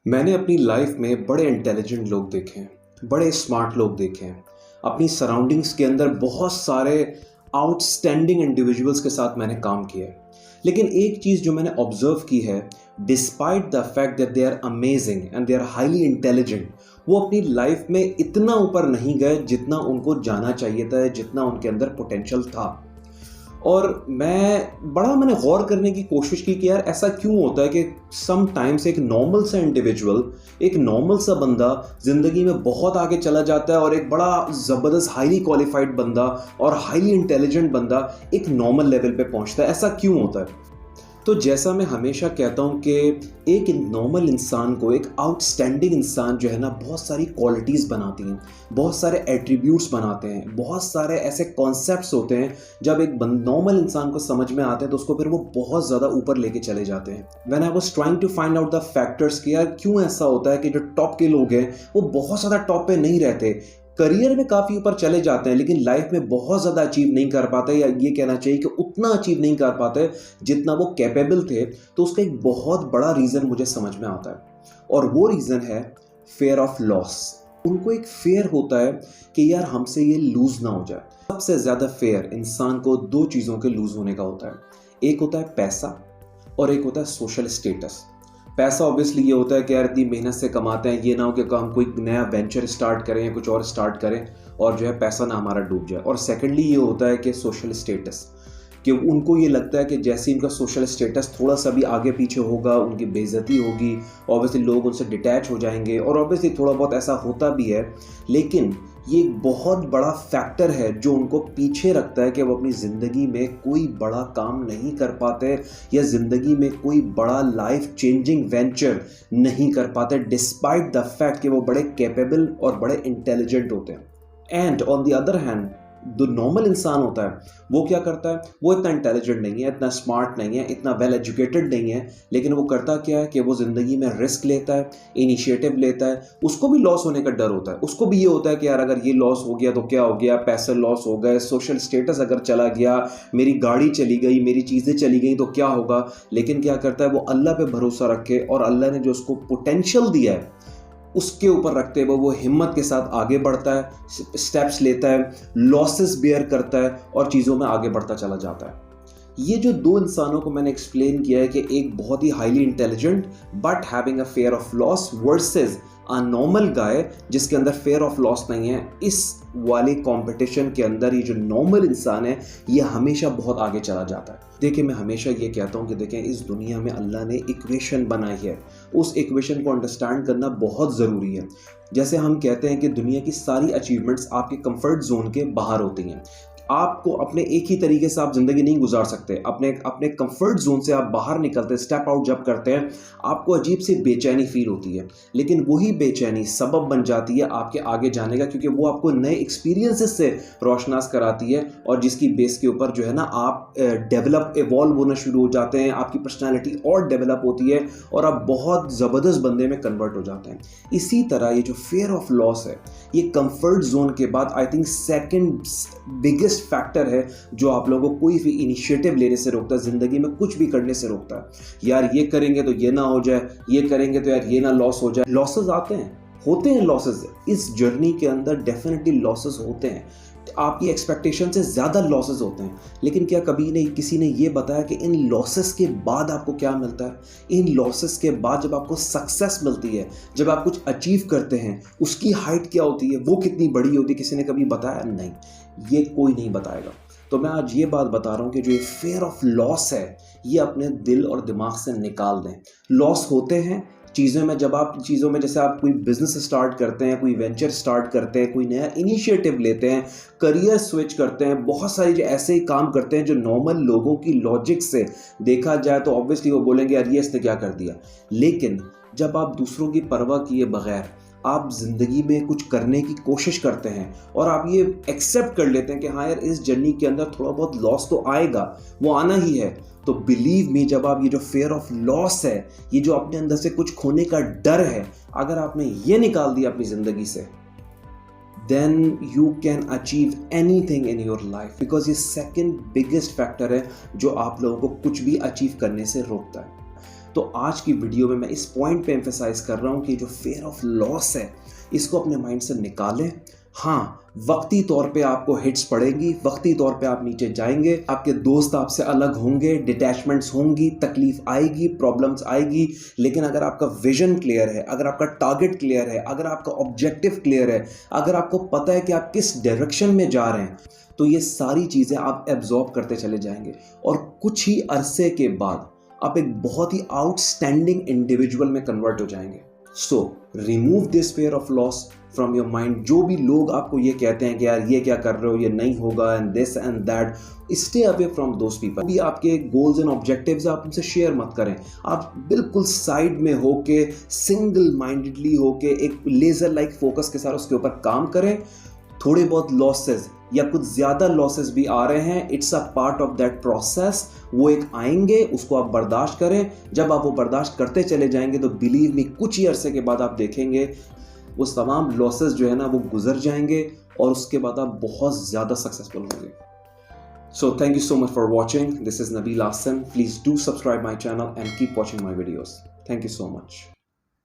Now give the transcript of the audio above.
मैंने अपनी लाइफ में बड़े इंटेलिजेंट लोग देखे हैं, बड़े स्मार्ट लोग देखे हैं। अपनी सराउंडिंग्स के अंदर बहुत सारे आउटस्टैंडिंग इंडिविजुअल्स के साथ मैंने काम किया है। लेकिन एक चीज़ जो मैंने ऑब्जर्व की है, despite the fact that they are amazing and they are highly intelligent, वो अपनी लाइफ में इतना ऊपर नहीं गए जितना उनको जाना चाहिए था, जितना उनके अंदर पोटेंशियल था। और मैंने गौर करने की कोशिश की कि यार ऐसा क्यों होता है कि सम टाइम्स एक नॉर्मल सा इंडिविजुअल, एक नॉर्मल सा बंदा ज़िंदगी में बहुत आगे चला जाता है और एक बड़ा ज़बरदस्त हाईली क्वालिफाइड बंदा और हाईली इंटेलिजेंट बंदा एक नॉर्मल लेवल पे पहुंचता है। ऐसा क्यों होता है? तो जैसा मैं हमेशा कहता हूँ कि एक नॉर्मल इंसान को, एक आउटस्टैंडिंग इंसान जो है ना, बहुत सारी क्वालिटीज़ बनाती हैं, बहुत सारे एट्रीब्यूट्स बनाते हैं, बहुत सारे ऐसे कॉन्सेप्ट्स होते हैं जब एक नॉर्मल इंसान को समझ में आते हैं तो उसको फिर वो बहुत ज़्यादा ऊपर लेके चले जाते हैं। When I was trying to find out the factors कि यार क्यों ऐसा होता है कि जो टॉप के लोग हैं वो बहुत ज़्यादा टॉप पे नहीं रहते, करियर में काफ़ी ऊपर चले जाते हैं लेकिन लाइफ में बहुत ज़्यादा अचीव नहीं कर पाते, या ये कहना चाहिए कि उतना अचीव नहीं कर पाते जितना वो कैपेबल थे, तो उसका एक बहुत बड़ा रीज़न मुझे समझ में आता है और वो रीज़न है फेयर ऑफ लॉस। उनको एक फेयर होता है कि यार हमसे ये लूज़ ना हो जाए। सबसे ज़्यादा फेयर इंसान को दो चीज़ों के लूज़ होने का होता है, एक होता है पैसा और एक होता है सोशल स्टेटस। पैसा ऑब्वियसली ये होता है कि यार इतनी मेहनत से कमाते हैं, ये ना हो कि हम कोई नया वेंचर स्टार्ट करें या कुछ और स्टार्ट करें और जो है पैसा ना हमारा डूब जाए। और सेकंडली ये होता है कि सोशल स्टेटस, कि उनको ये लगता है कि जैसे इनका सोशल स्टेटस थोड़ा सा भी आगे पीछे होगा उनकी बेइज्जती होगी, ऑब्वियसली लोग उनसे डिटैच हो जाएंगे। और ऑब्वियसली थोड़ा बहुत ऐसा होता भी है, लेकिन ये एक बहुत बड़ा फैक्टर है जो उनको पीछे रखता है कि वो अपनी ज़िंदगी में कोई बड़ा काम नहीं कर पाते या ज़िंदगी में कोई बड़ा लाइफ चेंजिंग वेंचर नहीं कर पाते, डिस्पाइट द फैक्ट कि वो बड़े कैपेबल और बड़े इंटेलिजेंट होते हैं। And on the other hand जो नॉर्मल इंसान होता है वो क्या करता है, वो इतना इंटेलिजेंट नहीं है, इतना स्मार्ट नहीं है, इतना वेल एजुकेटेड नहीं है, लेकिन वो करता क्या है कि वो ज़िंदगी में रिस्क लेता है, इनिशिएटिव लेता है। उसको भी लॉस होने का डर होता है, उसको भी ये होता है कि यार अगर ये लॉस हो गया तो क्या हो गया, पैसे लॉस हो गए, सोशल स्टेटस अगर चला गया, मेरी गाड़ी चली गई, मेरी चीज़ें चली गई तो क्या होगा। लेकिन क्या करता है, वो अल्लाह पे भरोसा रख के और अल्लाह ने जो उसको पोटेंशियल दिया है उसके ऊपर रखते हुए वो हिम्मत के साथ आगे बढ़ता है, स्टेप्स लेता है, लॉसेस बेयर करता है और चीज़ों में आगे बढ़ता चला जाता है। ये जो दो इंसानों को मैंने एक्सप्लेन किया है कि एक बहुत ही highly intelligent but having a fear of loss versus a normal guy जिसके अंदर फेयर ऑफ लॉस नहीं है, इस वाले कंपटीशन के अंदर ये जो नॉर्मल इंसान है ये हमेशा बहुत आगे चला जाता है। देखिए, मैं हमेशा ये कहता हूँ कि देखें, इस दुनिया में अल्लाह ने इक्वेशन बनाई है, उस इक्वेशन को अंडरस्टैंड करना बहुत ज़रूरी है। जैसे हम कहते हैं कि दुनिया की सारी अचीवमेंट्स आपके कंफर्ट जोन के बाहर होती हैं। आपको अपने एक ही तरीके से आप ज़िंदगी नहीं गुजार सकते। अपने कंफर्ट जोन से आप बाहर निकलते, स्टेप आउट जब करते हैं, आपको अजीब सी बेचैनी फील होती है, लेकिन वही बेचैनी सबब बन जाती है आपके आगे जाने का, क्योंकि वो आपको नए एक्सपीरियंसेस से रोशनास कराती है और जिसकी बेस के ऊपर जो है ना आप डेवलप, इवॉल्व होना शुरू हो जाते हैं, आपकी पर्सनैलिटी और डेवलप होती है और आप बहुत ज़बरदस्त बंदे में कन्वर्ट हो जाते हैं। इसी तरह ये जो फेयर ऑफ लॉस है, ये कंफर्ट जोन के बाद I think second biggest factor है जो आप लोगों को कोई भी इनिशिएटिव लेने से रोकता है, जिंदगी में कुछ भी करने से रोकता है। यार ये करेंगे तो ये ना हो जाए, ये करेंगे तो यार ये ना लॉस हो जाए। लॉसेस आते हैं, होते हैं लॉसेस, इस जर्नी के अंदर डेफिनेटली लॉसेस होते हैं, आपकी एक्सपेक्टेशन से ज़्यादा लॉसेस होते हैं। लेकिन क्या कभी नहीं किसी ने ये बताया कि इन लॉसेस के बाद आपको क्या मिलता है? इन लॉसेस के बाद जब आपको सक्सेस मिलती है, जब आप कुछ अचीव करते हैं, उसकी हाइट क्या होती है, वो कितनी बड़ी होती है, किसी ने कभी बताया? नहीं, ये कोई नहीं बताएगा। तो मैं आज ये बात बता रहा हूँ कि जो ये फेयर ऑफ लॉस है ये अपने दिल और दिमाग से निकाल दें। लॉस होते हैं चीज़ों में, जब आप चीज़ों में, जैसे आप कोई बिजनेस स्टार्ट करते हैं, कोई वेंचर स्टार्ट करते हैं, कोई नया इनिशिएटिव लेते हैं, करियर स्विच करते हैं, बहुत सारी जो ऐसे ही काम करते हैं जो नॉर्मल लोगों की लॉजिक से देखा जाए तो ऑब्वियसली वो बोलेंगे यार ये इसने क्या कर दिया। लेकिन जब आप दूसरों की परवाह किए बगैर आप ज़िंदगी में कुछ करने की कोशिश करते हैं और आप ये एक्सेप्ट कर लेते हैं कि हाँ यार इस जर्नी के अंदर थोड़ा बहुत लॉस तो आएगा, वो आना ही है, तो बिलीव मी, जब आप ये जो फेयर ऑफ लॉस है, ये जो अपने अंदर से कुछ खोने का डर है, अगर आपने ये निकाल दिया अपनी ज़िंदगी से, then you can achieve anything in your life, because ये सेकंड बिगेस्ट फैक्टर है जो आप लोगों को कुछ भी अचीव करने से रोकता है। तो आज की वीडियो में मैं इस पॉइंट पे एम्फेसाइज कर रहा हूँ कि जो फियर ऑफ लॉस है इसको अपने माइंड से निकालें। हाँ, वक्ती तौर पे आपको हिट्स पड़ेंगी, वक्ती तौर पे आप नीचे जाएंगे, आपके दोस्त आपसे अलग होंगे, डिटैचमेंट्स होंगी, तकलीफ आएगी, प्रॉब्लम्स आएगी, लेकिन अगर आपका विजन क्लियर है, अगर आपका टारगेट क्लियर है, अगर आपका ऑब्जेक्टिव क्लियर है, अगर आपको पता है कि आप किस डायरेक्शन में जा रहे हैं, तो ये सारी चीज़ें आप एब्जॉर्ब करते चले जाएंगे और कुछ ही अरसे के बाद आप एक बहुत ही आउटस्टैंडिंग इंडिविजुअल में कन्वर्ट हो जाएंगे। So remove this fear of loss from your mind. जो भी लोग आपको ये कहते हैं कि यार ये क्या कर रहे हो, ये नहीं होगा, and this and that, stay away from those people. भी आपके गोल्स एंड ऑब्जेक्टिव्स आप उनसे शेयर मत करें। आप बिल्कुल साइड में होके, सिंगल माइंडेडली होके, एक लेजर लाइक फोकस के साथ उसके ऊपर काम करें। थोड़े बहुत लॉसेस या कुछ ज़्यादा लॉसेस भी आ रहे हैं, it's a part of that process. वो एक आएंगे, उसको आप बर्दाश्त करें। जब आप वो बर्दाश्त करते चले जाएंगे तो बिलीव मी, कुछ ही अरसे के बाद आप देखेंगे वो तमाम लॉसेस जो है ना वो गुजर जाएंगे और उसके बाद आप बहुत ज़्यादा सक्सेसफुल होंगे। So thank you so much for watching. This is Nabeel Ahsan. Please do subscribe my channel and keep watching my videos. Thank you so much.